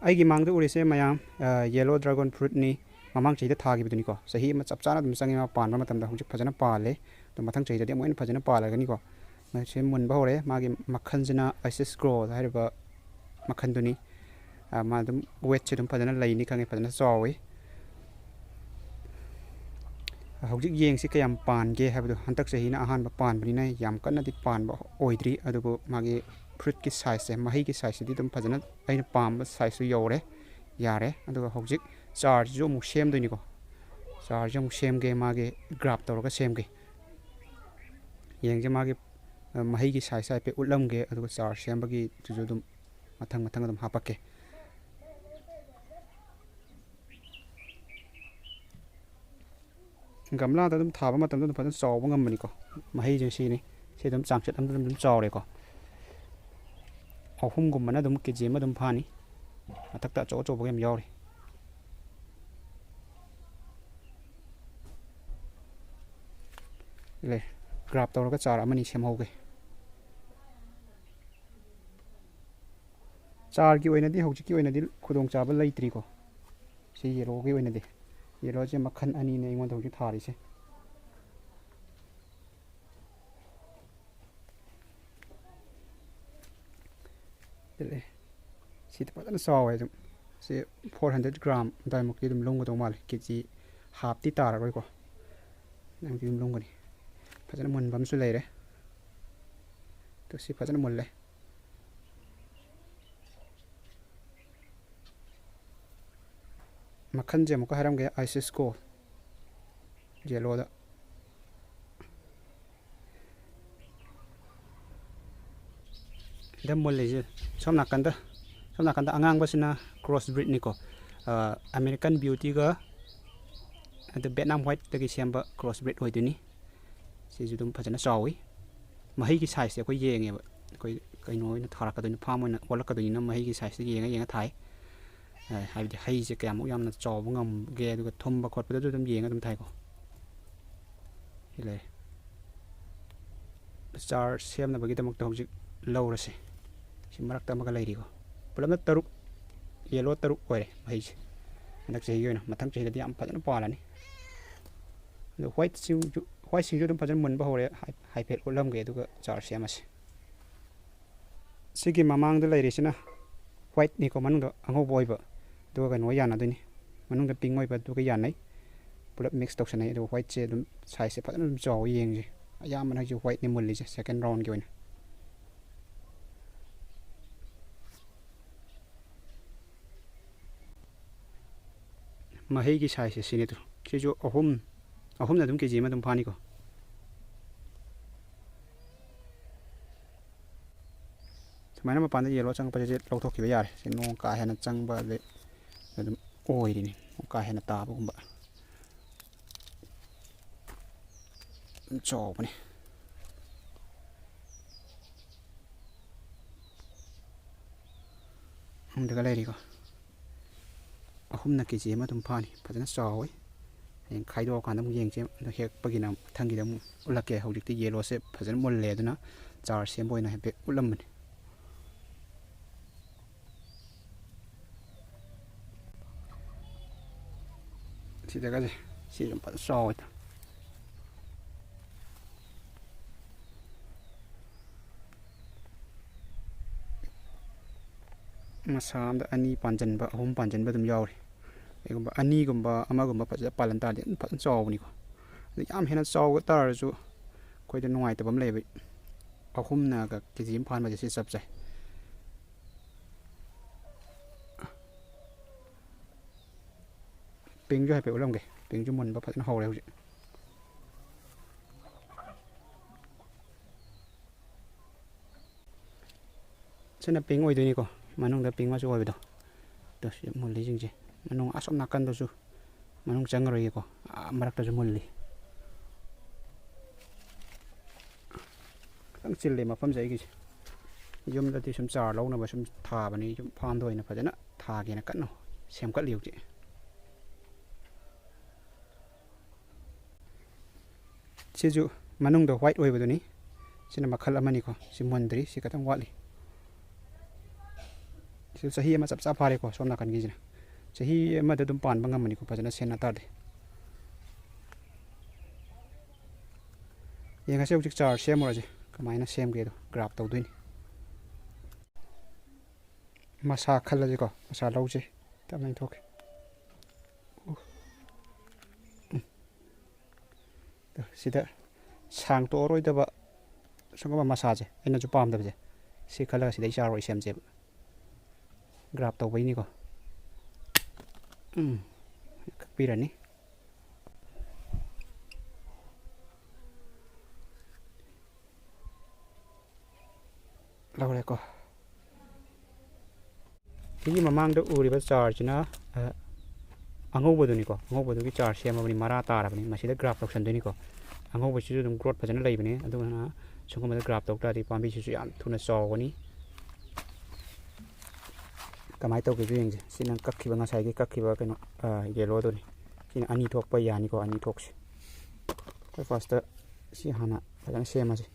ꯑꯩꯒꯤ ꯃꯥꯡꯗ ꯎꯔꯤꯁꯦ ꯃꯌꯥꯝ ꯌꯦꯂꯣ ꯗ꯭ꯔꯥꯒꯣꯟ ꯐ꯭ꯔꯨꯠꯅꯤ ꯃꯃꯥꯡ ꯆꯍꯤꯗ ꯊꯥꯈꯤꯕꯗꯨꯅꯤꯀꯣ ꯆꯍꯤ ꯑꯃ ꯆꯞ ꯆꯥꯅ ꯑꯗꯨꯝ ꯆꯪꯉꯦ ꯄꯥꯟꯕ ꯃꯇꯝꯗ ꯍꯧꯖꯤꯛ ꯐꯖꯅ ꯄꯥꯜꯂꯦ ꯑꯗꯣ ꯃꯊꯪ ꯆꯍꯤꯗꯗꯤ ꯑꯃꯨꯛ ꯍꯦꯟꯅ ꯐꯖꯅ ꯄꯥꯜꯂꯒꯅꯤꯀꯣ ꯃꯁꯤ ꯃꯨꯟꯕ ꯍꯧꯔꯦ ꯃꯥꯒꯤ ꯃꯈꯜꯁꯤꯅ ꯑꯥꯏꯁꯤꯁ ꯒ꯭ꯔꯣ ꯍꯥꯏꯔꯤꯕ ꯃꯈꯜꯗꯨꯅꯤ ꯃꯥ ꯑꯗꯨꯝ ꯋꯦꯠꯁꯦ ꯑꯗꯨꯝ ꯐꯖꯅ ꯂꯩꯅꯤ ꯈꯪꯉꯦ ꯐꯖꯅ ꯆꯥꯎꯋꯤ ꯍꯧꯖꯤꯛ ꯌꯦꯡꯁꯤ ꯀꯌꯥꯝ ꯄꯥꯟꯒꯦ ꯍꯥꯏꯕꯗꯣ ꯍꯟꯗꯛ ꯆꯍꯤꯅ ꯑꯍꯥꯟꯕ ꯄꯥꯟꯕꯅꯤꯅ ꯌꯥꯝ ꯀꯟꯅꯗꯤ ꯄꯥꯟꯕ ꯑꯣꯏꯗ꯭ꯔꯤ ꯑꯗꯨꯕꯨ ꯃꯥꯒꯤ ꯐ꯭ꯔꯨꯠꯀꯤ ꯁꯥꯏꯖꯁꯦ ꯃꯍꯩꯒꯤ ꯁꯥꯏꯖꯁꯤꯗꯤ ꯑꯗꯨꯝ ꯐꯖꯅ ꯑꯩꯅ ꯄꯥꯝꯕ ꯁꯥꯏꯖꯁꯨ ꯌꯧꯔꯦ ꯌꯥꯔꯦ ꯑꯗꯨꯒ ꯍꯧꯖꯤꯛ ꯆꯥꯔꯁꯤꯁꯨ ꯑꯃꯨꯛ ꯁꯦꯝꯗꯣꯏꯅꯤꯀꯣ ꯆꯥꯔꯁꯤ ꯑꯃꯨꯛ ꯁꯦꯝꯒꯦ ꯃꯥꯒꯤ ꯒ꯭ꯔꯥꯐ ꯇꯧꯔꯒ ꯁꯦꯝꯒꯦ ꯌꯦꯡꯁꯦ ꯃꯥꯒꯤ ꯃꯍꯩꯒꯤ ꯁꯥꯏꯖ ꯍꯥꯏꯐꯦꯠ ꯎꯠꯂꯝꯒꯦ ꯑꯗꯨꯒ ꯆꯥꯔ ꯁꯦꯝꯕꯒꯤꯗꯨꯁꯨ ꯑꯗꯨꯝ ꯃꯊꯪ ꯃꯊꯪ ꯑꯗꯨꯝ ꯍꯥꯞꯄꯛꯀꯦ ꯒꯝꯂꯥꯗ ꯑꯗꯨꯝ ꯊꯥꯕ ꯃꯇꯝꯗ ꯑꯗꯨꯝ ꯐꯖꯅ ꯆꯥꯎꯕ ꯉꯝꯕꯅꯤꯀꯣ ꯃꯍꯩꯁꯦ ꯁꯤꯅꯤ ꯁꯤ ꯑꯗꯨꯝ ꯆꯥꯡꯆꯠ ꯑꯃꯗ ꯑꯗꯨꯝ ꯆꯥꯎꯔꯦꯀꯣ ꯑꯍꯨꯝꯒꯨꯝꯕꯅ ꯑꯗꯨꯝ ꯀꯦꯖꯤ ꯑꯃ ꯑꯗꯨꯝ ꯐꯥꯅꯤ ꯃꯊꯛꯇ ꯑꯆꯧ ꯑꯆꯧꯕ ꯌꯥꯝ ꯌꯥꯎꯔꯤ ꯂꯩ ꯒ꯭ꯔꯥꯐ ꯇꯧꯔꯒ ꯆꯥꯔ ꯑꯃꯅꯤ ꯁꯦꯝꯍꯧꯒꯦ ꯆꯥꯔꯒꯤ ꯑꯣꯏꯅꯗꯤ ꯍꯧꯖꯤꯛꯀꯤ ꯑꯣꯏꯅꯗꯤ ꯈꯨꯗꯣꯡꯆꯥꯕ ꯂꯩꯇ꯭ꯔꯤꯀꯣ ꯁꯤ ꯌꯦꯂꯣꯒꯤ ꯑꯣꯏꯅꯗꯤ ꯌꯦꯂꯣꯁꯦ ꯃꯈꯜ ꯑꯅꯤꯅꯦ ꯑꯩꯉꯣꯟꯗ ꯍꯧꯖꯤꯛ ꯊꯥꯔꯤꯁꯦ ꯁꯤꯗꯤ ꯐꯖꯅ ꯆꯥꯎꯋꯦ ꯑꯗꯨꯝ ꯁꯤ 400 ꯒ꯭ꯔꯥꯝ ꯑꯗꯨꯋꯥꯏꯃꯨꯛꯇꯤ ꯑꯗꯨꯝ ꯂꯨꯝꯒꯗꯧ ꯃꯥꯜꯂꯦ ꯀꯦꯖꯤ ꯍꯥꯞꯇꯤ ꯇꯥꯔꯔꯣꯏꯀꯣ ꯅꯪꯗꯤ ꯑꯗꯨꯝ ꯂꯨꯝꯒꯅꯤ ꯐꯖꯅ ꯃꯨꯟꯕ ꯑꯃꯁꯨ ꯂꯩꯔꯦ ꯑꯗꯣ ꯁꯤ ꯐꯖꯅ ꯃꯨꯜꯂꯦ ꯃꯈꯜꯁꯦ ꯑꯃꯨꯛꯀ ꯍꯥꯏꯔꯝꯒꯦ ꯑꯥꯏꯁꯤꯁ ꯀꯣ ꯌꯦꯂꯣꯗ ꯗ ꯃꯨꯜꯂꯤꯁꯦ ꯁꯣꯝ ꯅꯥꯀꯟꯗ ꯑꯉꯥꯡꯕꯁꯤꯅ ꯀ꯭ꯔꯣꯁ ꯕ꯭ꯔꯤꯠꯅꯤꯀꯣ ꯑꯃꯦꯔꯤꯀꯟ ꯕ꯭ꯌꯨꯇꯤꯒ ꯑꯗ ꯚꯦꯠꯅꯥꯝ ꯋꯥꯏꯠꯇꯒꯤ ꯁꯦꯝꯕ ꯀ꯭ꯔꯣꯁ ꯕ꯭ꯔꯤꯠ ꯑꯣꯏꯗꯣꯏꯅꯤ ꯁꯤꯁꯨ ꯑꯗꯨꯝ ꯐꯖꯅ ꯆꯥꯎꯋꯤ ꯃꯍꯩꯒꯤ ꯁꯥꯏꯖꯁꯦ ꯑꯩꯈꯣꯏ ꯌꯦꯡꯉꯦꯕ ꯑꯩꯈꯣꯏ ꯀꯩꯅꯣ ꯑꯣꯏꯅ ꯊꯥꯔꯛꯀꯗꯣꯏꯅꯤ ꯐꯥꯝ ꯑꯣꯏꯅ ꯑꯣꯜꯂꯛꯀꯗꯣꯏꯅꯤꯅ ꯃꯍꯩꯒꯤ ꯁꯥꯏꯖꯇ ꯌꯦꯡꯉ ꯊꯥꯏ ꯍꯥꯏꯕꯗꯤ ꯍꯩꯁꯦ ꯀꯌꯥꯃꯨꯛ ꯌꯥꯝꯅ ꯆꯥꯎꯕ ꯉꯝꯒꯦ ꯑꯗꯨꯒ ꯊꯨꯝꯕ ꯈꯣꯠꯄꯗꯁꯨ ꯑꯗꯨꯝ ꯌꯦꯡꯉ ꯑꯗꯨꯝ ꯊꯥꯏꯀꯣ ꯁꯤ ꯂꯩꯔꯦ ꯆꯥꯔ ꯁꯦꯝꯅꯕꯒꯤꯗꯃꯛꯇ ꯍꯧꯖꯤꯛ ꯂꯧꯔꯁꯦ ꯁꯤ ꯃꯔꯛꯇ ꯑꯃꯒ ꯂꯩꯔꯤꯀꯣ ꯄꯨꯂꯞꯅ 3 ꯌꯦꯂꯣ 3 ꯑꯣꯏꯔꯦ ꯃꯍꯩꯁꯦ ꯍꯟꯗꯛ ꯆꯍꯤꯒꯤ ꯑꯣꯏꯅ ꯃꯊꯪ ꯆꯍꯤꯗꯗꯤ ꯌꯥꯝ ꯐꯖꯅ ꯄꯥꯜꯂꯅꯤ ꯑꯗꯣ ꯍ꯭ꯋꯥꯏꯠꯁꯤꯡꯁꯨ ꯑꯗꯨꯝ ꯐꯖꯅ ꯃꯨꯟꯕ ꯍꯧꯔꯦ ꯍꯥꯏꯐꯦꯠ ꯎꯠꯂꯝꯒꯦ ꯑꯗꯨꯒ ꯆꯥꯔ ꯁꯦꯝꯃꯁꯦ ꯁꯤꯒꯤ ꯃꯃꯥꯡꯗ ꯂꯩꯔꯤꯁꯤꯅ ꯋꯥꯏꯠꯅꯤꯀꯣ ꯃꯅꯨꯡꯗ ꯑꯉꯧꯕ ꯑꯣꯏꯕ ꯑꯗꯨꯒ ꯀꯩꯅꯣ ꯌꯥꯅꯗꯣꯏꯅꯤ ꯃꯅꯨꯡꯗ ꯄꯤꯡ ꯑꯣꯏꯕ ꯑꯗꯨꯒ ꯌꯥꯅꯩ ꯄꯨꯂꯞ ꯃꯤꯛꯁ ꯇꯧꯁꯟꯅꯩ ꯑꯗꯨꯒ ꯋꯥꯏꯠꯁꯦ ꯑꯗꯨꯝ ꯁꯥꯏꯖꯁꯦ ꯐꯖꯅ ꯑꯗꯨꯝ ꯆꯥꯎꯋꯤ ꯌꯦꯡꯁꯦ ꯑꯌꯥꯝꯕꯅ ꯍꯧꯖꯤꯛ ꯋꯥꯏꯠꯅꯤ ꯃꯨꯜꯂꯤꯁꯦ ꯁꯦꯀꯦꯟ ꯔꯥꯎꯟꯒꯤ ꯑꯣꯏꯅ ꯃꯍꯩꯒꯤ ꯁꯥꯏꯖꯁꯦ ꯁꯤꯅꯤ ꯁꯤꯁꯨ ꯑꯍꯨꯝꯅ ꯑꯗꯨꯝ ꯀꯦꯖꯤ ꯑꯃ ꯑꯗꯨꯝ ꯐꯥꯅꯤꯀꯣ ꯁꯨꯃꯥꯏꯅ ꯃꯄꯥꯟꯗ ꯌꯦꯂꯣ ꯆꯪꯉꯛꯄꯁꯦ ꯂꯧꯊꯣꯛꯈꯤꯕ ꯌꯥꯔꯦ ꯁꯤ ꯅꯣꯡ ꯀꯥ ꯍꯦꯟꯅ ꯆꯪꯕ ꯑꯗꯨꯝ ꯑꯣꯏꯔꯤꯅꯤ ꯅꯣꯡ ꯀꯥ ꯍꯦꯟꯅ ꯇꯥꯕꯒꯨꯝꯕ ꯑꯗꯨꯝ ꯆꯥꯎꯕꯅꯤ ꯑꯍꯨꯝꯗꯒ ꯂꯩꯔꯤꯀꯣ ꯑꯍꯨꯝꯅ ꯀꯦꯖꯤ ꯑꯃ ꯑꯗꯨꯝ ꯐꯥꯅꯤ ꯐꯖꯅ ꯆꯥꯎꯋꯤ ꯍꯌꯦꯡ ꯈꯥꯏꯗꯣꯛꯑꯀꯥꯟꯗ ꯑꯃꯨꯛ ꯌꯦꯡꯁꯦ ꯑꯗꯣ ꯍꯦꯛꯄꯒꯤꯅ ꯃꯊꯪꯒꯤꯗ ꯑꯃꯨꯛ ꯎꯠꯂꯛꯀꯦ ꯍꯧꯖꯤꯛꯇꯤ ꯌꯦꯂꯣꯁꯦ ꯐꯖꯅ ꯃꯨꯜꯂꯦ ꯑꯗꯨꯅ ꯆꯥꯔ ꯁꯦꯝꯕ ꯑꯣꯏꯅ ꯍꯥꯏꯐꯦꯠ ꯎꯠꯂꯝꯕꯅꯤ ꯁꯤꯗꯒꯁꯦ ꯁꯤ ꯑꯗꯨꯝ ꯐꯖꯅ ꯆꯥꯎꯋꯦ ꯃꯁꯥ ꯑꯃꯗ 2 ꯄꯥꯟꯁꯤꯟꯕ 3 ꯄꯥꯟꯁꯤꯟꯕ ꯑꯗꯨꯝ ꯌꯥꯎꯔꯤ ꯀꯩꯒꯨꯝꯕ 2ꯒꯨꯝꯕ ꯑꯃꯒꯨꯝꯕ ꯐꯖꯅ ꯄꯥꯜꯂꯟ ꯇꯥꯔꯗꯤ ꯑꯗꯨꯝ ꯐꯖꯅ ꯆꯥꯎꯕꯅꯤꯀꯣ ꯑꯗꯨ ꯌꯥꯝ ꯍꯦꯟꯅ ꯆꯥꯎꯕ ꯇꯥꯔꯁꯨ ꯑꯩꯈꯣꯏꯗ ꯅꯨꯡꯉꯥꯏꯇꯕ ꯑꯃ ꯂꯩꯕ 3ꯅꯒ ꯀꯦꯖꯤ ꯑꯃ ꯐꯥꯟꯕꯁꯦ ꯁꯤ ꯆꯞ ꯆꯥꯏ ꯄꯤꯡꯁꯨ ꯍꯥꯏꯐꯦꯠ ꯎꯠꯂꯝꯒꯦ ꯄꯤꯡꯁꯨ ꯃꯨꯟꯕ ꯐꯖꯅ ꯍꯧꯔꯦ ꯍꯧꯖꯤꯛ ꯁꯤꯅ ꯄꯤꯡ ꯑꯣꯏꯗꯣꯏꯅꯤꯀꯣ ꯃꯅꯨꯡꯗ ꯄꯤꯡ ꯃꯆꯨ ꯑꯣꯏꯕꯗꯣ ꯑꯗꯣ ꯁꯤ ꯃꯨꯜꯂꯤꯁꯤꯡꯁꯦ ꯃꯅꯨꯡ ꯑꯁꯣꯝ ꯅꯥꯀꯟꯗꯁꯨ ꯃꯅꯨꯡ ꯆꯪꯉꯔꯣꯏꯒꯦꯀꯣ ꯃꯔꯛꯇꯁꯨ ꯃꯨꯜꯂꯤ ꯈꯤꯇꯪ ꯆꯤꯜꯂꯤ ꯃꯐꯝꯁꯦ ꯑꯩꯒꯤꯁꯦ ꯌꯨꯝꯗꯗꯤ ꯁꯨꯝ ꯆꯥꯔ ꯂꯧꯅꯕ ꯁꯨꯝ ꯊꯥꯕꯅꯤ ꯌꯨꯝ ꯐꯥꯝꯗ ꯑꯣꯏꯅ ꯐꯖꯅ ꯊꯥꯒꯦꯅ ꯀꯟꯅ ꯁꯦꯝꯒꯠꯂꯤ ꯍꯧꯖꯤꯛ ꯁꯤꯁꯨ ꯃꯅꯨꯡꯗ ꯋꯥꯏꯠ ꯑꯣꯏꯕꯗꯨꯅꯤ ꯁꯤꯅ ꯃꯈꯜ ꯑꯃꯅꯤꯀꯣ ꯁꯤ ꯃꯨꯟꯗ꯭ꯔꯤ ꯁꯤ ꯈꯤꯇꯪ ꯋꯥꯠꯂꯤ Sahi ama chap chap phare ko somna kan gi jina sahi ama da dum pan bangam mani ko fajana sena tarde yenga se ujik char sem ora je kamaina sem ge do grab taw duin masa khalla je ko masa lau je tam nai thok sida sang to roi da ba sangama masa je ena ju pam da je si khala sida char roi sem je grab taw bai ni ko pirani lau le ko ki mamang da uri ba charge na angau du ni ko angau du ki charge sem bani mara ta ra bani masida grab taw san du ni ko angau ba chu dum growth phajana lai bani adu na sangama da grab taw ta di pambi chu yam thuna chaw ni kamai taw ke ju yeng je sina kakhi ba ngasai ki kakhi ba kano yellow do ni sina ani thok pa ya ni ko ani thok se ko first si hana phajana sem ase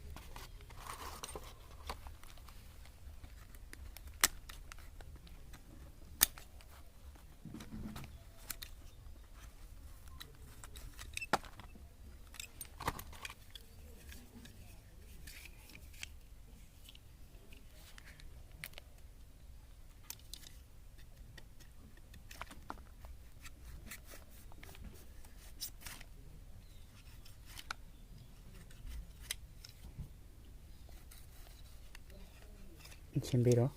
sembiro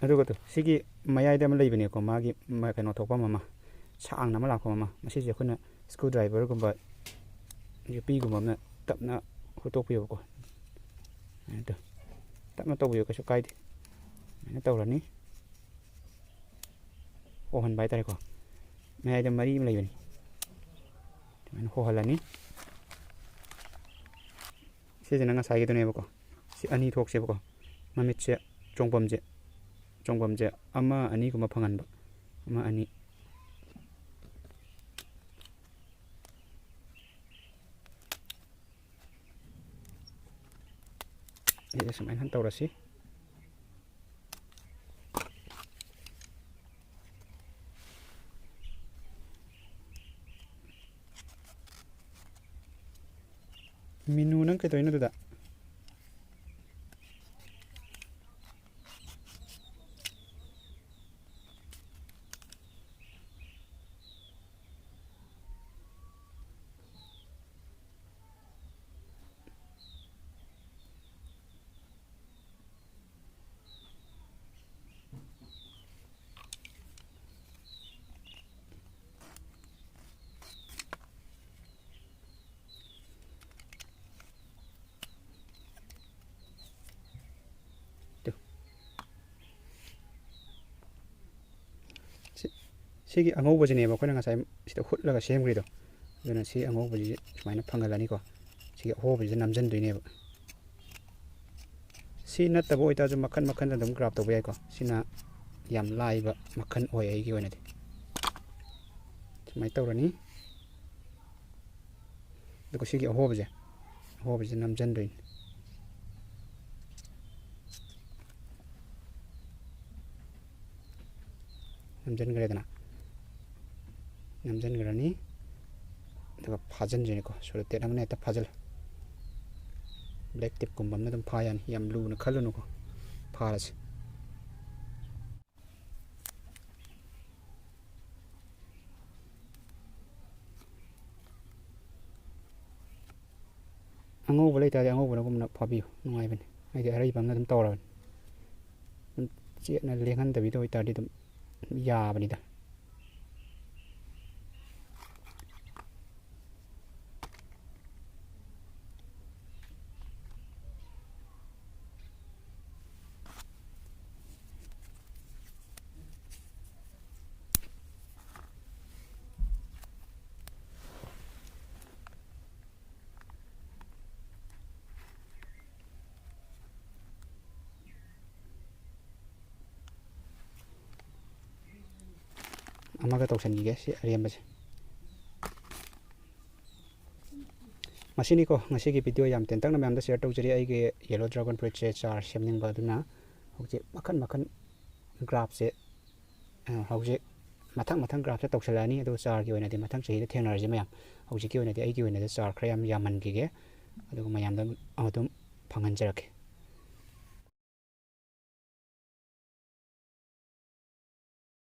aduga to sigi mayai da ma lei bani ko magi ma kano thokpa mama sang na ma la ko mama masi je khuna screw driver gumba yupi gumba na tapna hotok pi ko to tapna to bu ko so kai di na to rani o han bai tare ko mayai da mari lei bani man ho halani si jena nga sai gi to ne ko si ani thok se ko mamit che chongbam je ama ani ko ma phangan ba ama ani ye samai han tawra si minu nang ke to ina da sigi angau bajine ba khona ngasai sida khutla ga sem grido dona si angau baji sumaina phangalani ko sigi ho baji namjan duine ba si na tabo ita ju makhan makhan dum grab to bai ko sina yam lai ba makhan oi ai gi oina de sumai tawrani doko sigi ho baji namjan duin namjan gre dana namjan grani daga phajan jene ko so te namne ta phajal black tip kum bamna dum phayan yam lu na khalunu ko pharas ango balai ta ango bana gumna phabi nungai ben ai de arai bamna dum tawra che na lengan da bi do ita di dum ya bani da amaga tawsan gi ge si ariam ba ꯃꯁꯤꯅꯤꯀꯣ ꯉꯁꯤꯒꯤ video ꯌꯥꯝ ꯇꯦꯟꯇꯛꯅ ꯃꯌꯥꯝꯗ share ꯇꯧꯖꯔꯤ ꯑꯩꯒꯤ yellow dragon ꯐ꯭ꯔꯨꯏꯠꯁꯦ ꯆꯥꯔ ꯁꯦꯝꯅꯤꯡꯕ ꯑꯗꯨꯅ ꯍꯧꯖꯤꯛ ꯃꯈꯟ ꯒ꯭ꯔꯥꯐꯁꯦ ꯍꯧꯖꯤꯛ ꯃꯊꯪ ꯒ꯭ꯔꯥꯐꯁꯦ ꯇꯧꯁꯜꯂꯛꯑꯅꯤ ꯑꯗꯨꯒ ꯆꯥꯔꯒꯤ ꯑꯣꯏꯅꯗꯤ ꯃꯊꯪ ꯆꯍꯤꯗ ꯊꯦꯡꯅꯔꯁꯤ ꯃꯌꯥꯝ ꯍꯧꯖꯤꯛꯀꯤ ꯑꯣꯏꯅꯗꯤ ꯑꯩꯒꯤ ꯑꯣꯏꯅꯗꯤ ꯆꯥꯔ ꯈꯔ ꯌꯥꯝ ꯌꯥꯝꯍꯟꯈꯤꯒꯦ ꯑꯗꯨꯒ ꯃꯌꯥꯝꯗ ꯑꯗꯨꯝ ꯐꯪꯍꯟꯖꯔꯛꯀꯦ